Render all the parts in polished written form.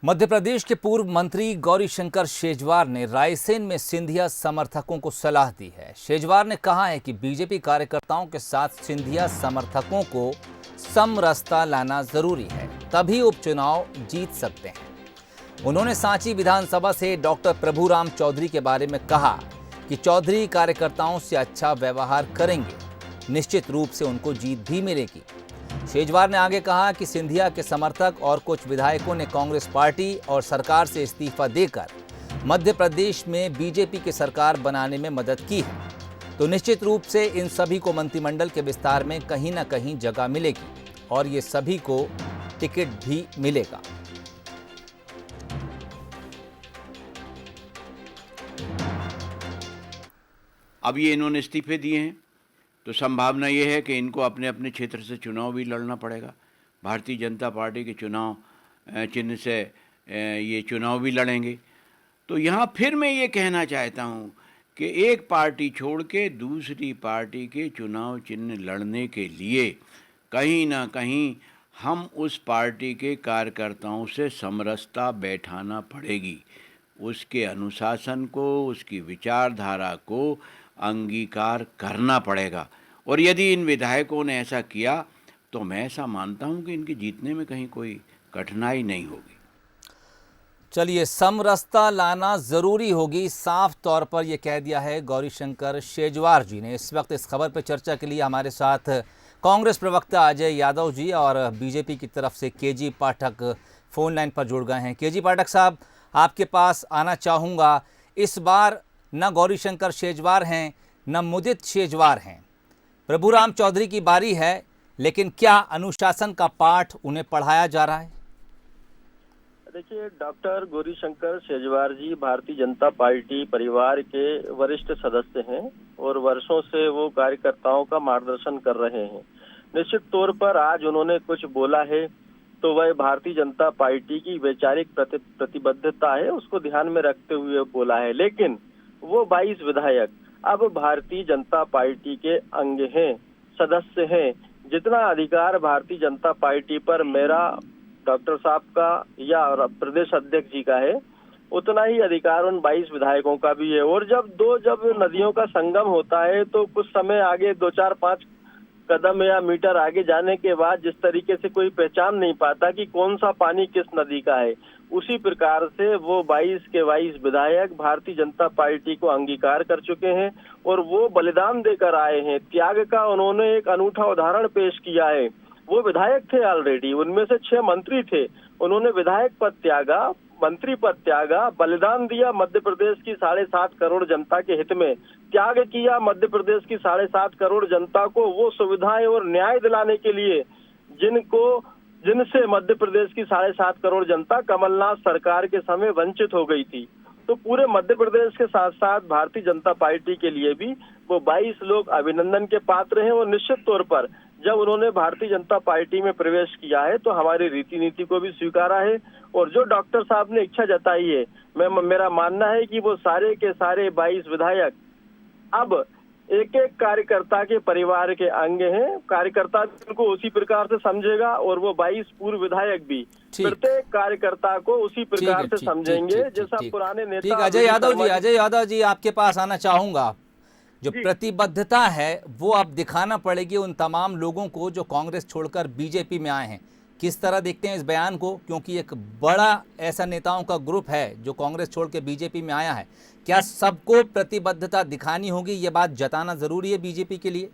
मध्य प्रदेश के पूर्व मंत्री गौरीशंकर शेजवार ने रायसेन में सिंधिया समर्थकों को सलाह दी है। शेजवार ने कहा है कि बीजेपी कार्यकर्ताओं के साथ सिंधिया समर्थकों को समरसता लाना जरूरी है, तभी उपचुनाव जीत सकते हैं। उन्होंने सांची विधानसभा से डॉक्टर प्रभुराम चौधरी के बारे में कहा कि चौधरी कार्यकर्ताओं से अच्छा व्यवहार करेंगे, निश्चित रूप से उनको जीत भी मिलेगी। शेजवार ने आगे कहा कि सिंधिया के समर्थक और कुछ विधायकों ने कांग्रेस पार्टी और सरकार से इस्तीफा देकर मध्य प्रदेश में बीजेपी की सरकार बनाने में मदद की है, तो निश्चित रूप से इन सभी को मंत्रिमंडल के विस्तार में कहीं ना कहीं जगह मिलेगी और ये सभी को टिकट भी मिलेगा। अब ये इन्होंने इस्तीफे दिए हैं तो संभावना ये है कि इनको अपने अपने क्षेत्र से चुनाव भी लड़ना पड़ेगा। भारतीय जनता पार्टी के चुनाव चिन्ह से ये चुनाव भी लड़ेंगे। तो यहाँ फिर मैं ये कहना चाहता हूँ कि एक पार्टी छोड़ के दूसरी पार्टी के चुनाव चिन्ह लड़ने के लिए कहीं ना कहीं हम उस पार्टी के कार्यकर्ताओं से समरसता बैठाना पड़ेगी, उसके अनुशासन को, उसकी विचारधारा को अंगीकार करना पड़ेगा। और यदि इन विधायकों ने ऐसा किया तो मैं ऐसा मानता हूं कि इनके जीतने में कहीं कोई कठिनाई नहीं होगी। चलिए, समरसता लाना जरूरी होगी, साफ तौर पर यह कह दिया है गौरीशंकर शेजवार जी ने। इस वक्त इस खबर पर चर्चा के लिए हमारे साथ कांग्रेस प्रवक्ता अजय यादव जी और बीजेपी की तरफ से केजी पाठक फोन लाइन पर जुड़ गए हैं। केजी पाठक साहब, आपके पास आना चाहूँगा। इस बार न गौरीशंकर शेजवार हैं न मुदित शेजवार हैं, प्रभुराम चौधरी की बारी है, लेकिन क्या अनुशासन का पाठ उन्हें पढ़ाया जा रहा है? देखिए, डॉक्टर गौरीशंकर शेजवार जी भारतीय जनता पार्टी परिवार के वरिष्ठ सदस्य हैं और वर्षों से वो कार्यकर्ताओं का मार्गदर्शन कर रहे हैं। निश्चित तौर पर आज उन्होंने कुछ बोला है तो वह भारतीय जनता पार्टी की वैचारिक प्रतिबद्धता है, उसको ध्यान में रखते हुए बोला है। लेकिन वो 22 विधायक अब भारतीय जनता पार्टी के अंग हैं, सदस्य हैं। जितना अधिकार भारतीय जनता पार्टी पर मेरा, डॉक्टर साहब का या प्रदेश अध्यक्ष जी का है, उतना ही अधिकार उन 22 विधायकों का भी है। और जब नदियों का संगम होता है तो कुछ समय आगे 2-4-5 कदम या मीटर आगे जाने के बाद जिस तरीके से कोई पहचान नहीं पाता कि कौन सा पानी किस नदी का है, उसी प्रकार से वो 22 के 22 विधायक भारतीय जनता पार्टी को अंगीकार कर चुके हैं और वो बलिदान देकर आए हैं। त्याग का उन्होंने एक अनूठा उदाहरण पेश किया है। वो विधायक थे ऑलरेडी, उनमें से 6 मंत्री थे। उन्होंने विधायक पद त्यागा, मंत्री पद त्यागा, बलिदान दिया मध्य प्रदेश की 7.5 करोड़ जनता के हित में, त्याग किया मध्य प्रदेश की 7.5 करोड़ जनता को वो सुविधाएं और न्याय दिलाने के लिए जिनसे मध्य प्रदेश की 7.5 करोड़ जनता कमलनाथ सरकार के समय वंचित हो गई थी। तो पूरे मध्य प्रदेश के साथ साथ भारतीय जनता पार्टी के लिए भी वो 22 लोग अभिनंदन के पात्र हैं। और निश्चित तौर पर जब उन्होंने भारतीय जनता पार्टी में प्रवेश किया है तो हमारी रीति नीति को भी स्वीकारा है। और जो डॉक्टर साहब ने इच्छा जताई है, मेरा मानना है कि वो सारे के सारे 22 विधायक अब एक एक कार्यकर्ता के परिवार के अंग हैं। कार्यकर्ता उनको उसी प्रकार से समझेगा और वो 22 पूर्व विधायक भी प्रत्येक कार्यकर्ता को उसी प्रकार से समझेंगे जैसा पुराने नेता। अजय यादव जी आपके पास आना चाहूंगा। जो प्रतिबद्धता है वो अब दिखाना पड़ेगी उन तमाम लोगों को जो कांग्रेस छोड़कर बीजेपी में आए हैं। किस तरह देखते हैं इस बयान को, क्योंकि एक बड़ा ऐसा नेताओं का ग्रुप है जो कांग्रेस छोड़ के बीजेपी में आया है। क्या सबको प्रतिबद्धता दिखानी होगी, ये बात जताना जरूरी है बीजेपी के लिए?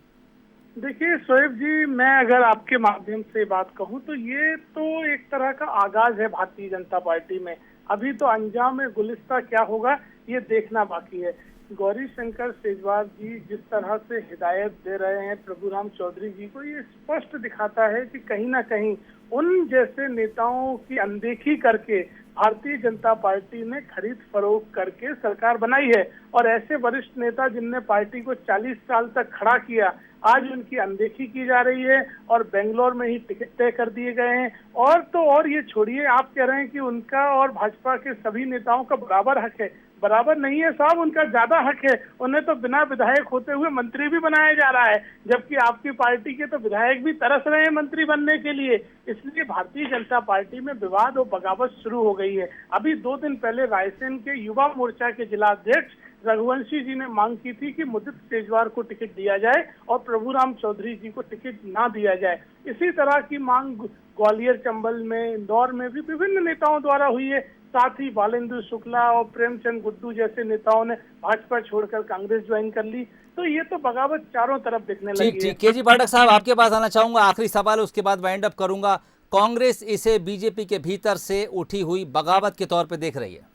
देखिए शोएब जी, मैं अगर आपके माध्यम से बात कहूं तो ये तो एक तरह का आगाज है भारतीय जनता पार्टी में। अभी तो अंजाम में गुलिस्ता क्या होगा ये देखना बाकी है। गौरीशंकर शेजवार जी जिस तरह से हिदायत दे रहे हैं प्रभुराम चौधरी जी को, ये स्पष्ट दिखाता है कि कहीं ना कहीं उन जैसे नेताओं की अनदेखी करके भारतीय जनता पार्टी ने खरीद फरोख्त करके सरकार बनाई है। और ऐसे वरिष्ठ नेता जिनने पार्टी को 40 साल तक खड़ा किया, आज उनकी अनदेखी की जा रही है और बेंगलोर में ही टिकट तय कर दिए गए हैं। और तो और ये छोड़िए, आप कह रहे हैं कि उनका और भाजपा के सभी नेताओं का बराबर हक है। बराबर नहीं है साहब, उनका ज्यादा हक है। उन्हें तो बिना विधायक होते हुए मंत्री भी बनाया जा रहा है, जबकि आपकी पार्टी के तो विधायक भी तरस रहे हैं मंत्री बनने के लिए। इसलिए भारतीय जनता पार्टी में विवाद और बगावत शुरू हो गई है। अभी 2 दिन पहले रायसेन के युवा मोर्चा के जिलाध्यक्ष रघुवंशी जी ने मांग की थी कि मुदित सेजवार को टिकट दिया जाए और प्रभुराम चौधरी जी को टिकट ना दिया जाए। इसी तरह की मांग ग्वालियर, चंबल में, इंदौर में भी विभिन्न नेताओं द्वारा हुई है। साथ ही बालेंद्र शुक्ला और प्रेमचंद गुड्डू जैसे नेताओं ने भाजपा छोड़कर कांग्रेस ज्वाइन कर ली। तो ये तो बगावत चारों तरफ दिखने लगी है। ठीक, केजी पाठक साहब, आपके पास आना चाहूंगा। आखिरी सवाल, उसके बाद वाइंड अप करूंगा। कांग्रेस इसे बीजेपी के भीतर से उठी हुई बगावत के तौर पर देख रही है।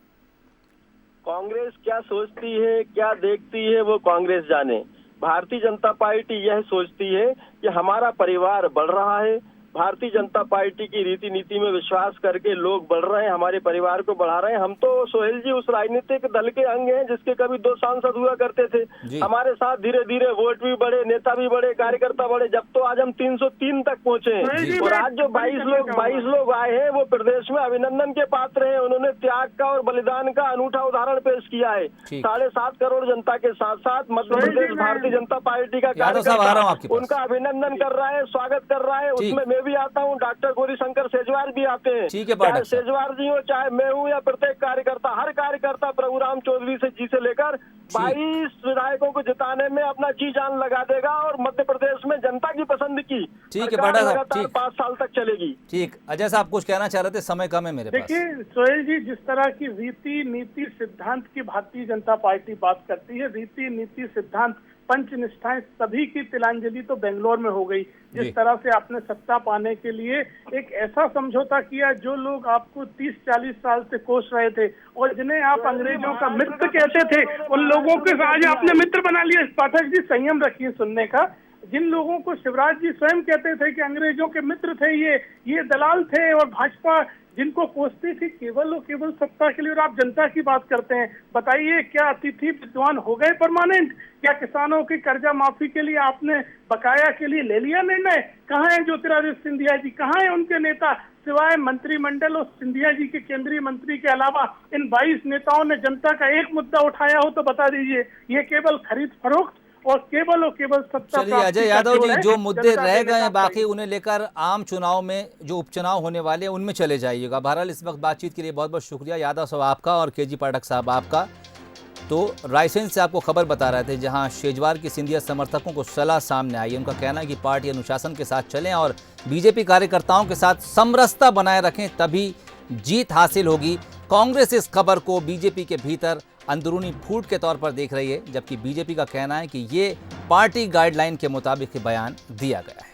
कांग्रेस क्या सोचती है, क्या देखती है, वो कांग्रेस जाने। भारतीय जनता पार्टी यह सोचती है कि हमारा परिवार बढ़ रहा है। भारतीय जनता पार्टी की रीति नीति में विश्वास करके लोग बढ़ रहे हैं, हमारे परिवार को बढ़ा रहे हैं। हम तो सोहेल जी उस राजनीतिक दल के अंग हैं जिसके कभी 2 सांसद हुआ करते थे। हमारे साथ धीरे धीरे वोट भी बढ़े, नेता भी बढ़े, कार्यकर्ता बढ़े, जब तो आज हम 303 तक पहुंचे हैं। और आज जो 22 लोग आए हैं वो प्रदेश में अभिनंदन के पात्र हैं। उन्होंने त्याग का और बलिदान का अनूठा उदाहरण पेश किया है। 7.5 करोड़ जनता के साथ साथ मध्य प्रदेश भारतीय जनता पार्टी का कार्यकर्ता उनका अभिनंदन कर रहा है, स्वागत कर रहा है। उसमें भी आता हूँ, डॉक्टर गौरीशंकर सेजवार भी आते हैं। चाहे सेजवार जी हो, चाहे मैं हूँ, या प्रत्येक कार्यकर्ता, हर कार्यकर्ता प्रभुराम चौधरी जी से लेकर 22 विधायकों को जिताने में अपना जी जान लगा देगा और मध्य प्रदेश में जनता की पसंद की लगातार 5 साल तक चलेगी। ठीक, अजय साहब कुछ कहना चाह रहे थे, समय कम है मेरे पास। देखिए सोहेल जी, जिस तरह की रीति नीति सिद्धांत की भारतीय जनता पार्टी बात करती है, रीति नीति सिद्धांत पंच निष्ठाएं सभी की तिलांजलि तो बेंगलोर में हो गई। जिस तरह से आपने सत्ता पाने के लिए एक ऐसा समझौता किया, जो लोग आपको 30-40 साल से कोस रहे थे और जिन्हें आप अंग्रेजों का मित्र कहते थे, उन लोगों के आज आपने मित्र बना लिया। पाठक जी संयम रखिए सुनने का। जिन लोगों को शिवराज जी स्वयं कहते थे कि अंग्रेजों के मित्र थे, ये दलाल थे, और भाजपा जिनको कोसती थी केवल और केवल सत्ता के लिए, और आप जनता की बात करते हैं। बताइए, क्या अतिथि विद्वान हो गए परमानेंट? क्या किसानों की कर्जा माफी के लिए आपने बकाया के लिए ले लिया निर्णय? कहाँ है ज्योतिरादित्य सिंधिया जी, कहाँ है उनके नेता? सिवाय मंत्रिमंडल और सिंधिया जी के केंद्रीय मंत्री के अलावा इन 22 नेताओं ने जनता का एक मुद्दा उठाया हो तो बता दीजिए। ये केवल खरीद फरोख्त और केवल सत्ता। चलिए अजय यादव जी, जो मुद्दे रह गए हैं बाकी उन्हें लेकर आम चुनाव में जो उपचुनाव होने वाले हैं उनमें चले जाइएगा। बहरहाल इस वक्त बातचीत के लिए बहुत बहुत शुक्रिया यादव साहब आपका और केजी पाठक साहब आपका। तो रायसेन से आपको खबर बता रहे थे, जहां शेजवार की सिंधिया समर्थकों को सलाह सामने आई है। उनका कहना है कि पार्टी अनुशासन के साथ चलें और बीजेपी कार्यकर्ताओं के साथ समरसता बनाए रखें, तभी जीत हासिल होगी। कांग्रेस इस खबर को बीजेपी के भीतर अंदरूनी फूट के तौर पर देख रही है, जबकि बीजेपी का कहना है कि ये पार्टी गाइडलाइन के मुताबिक बयान दिया गया है।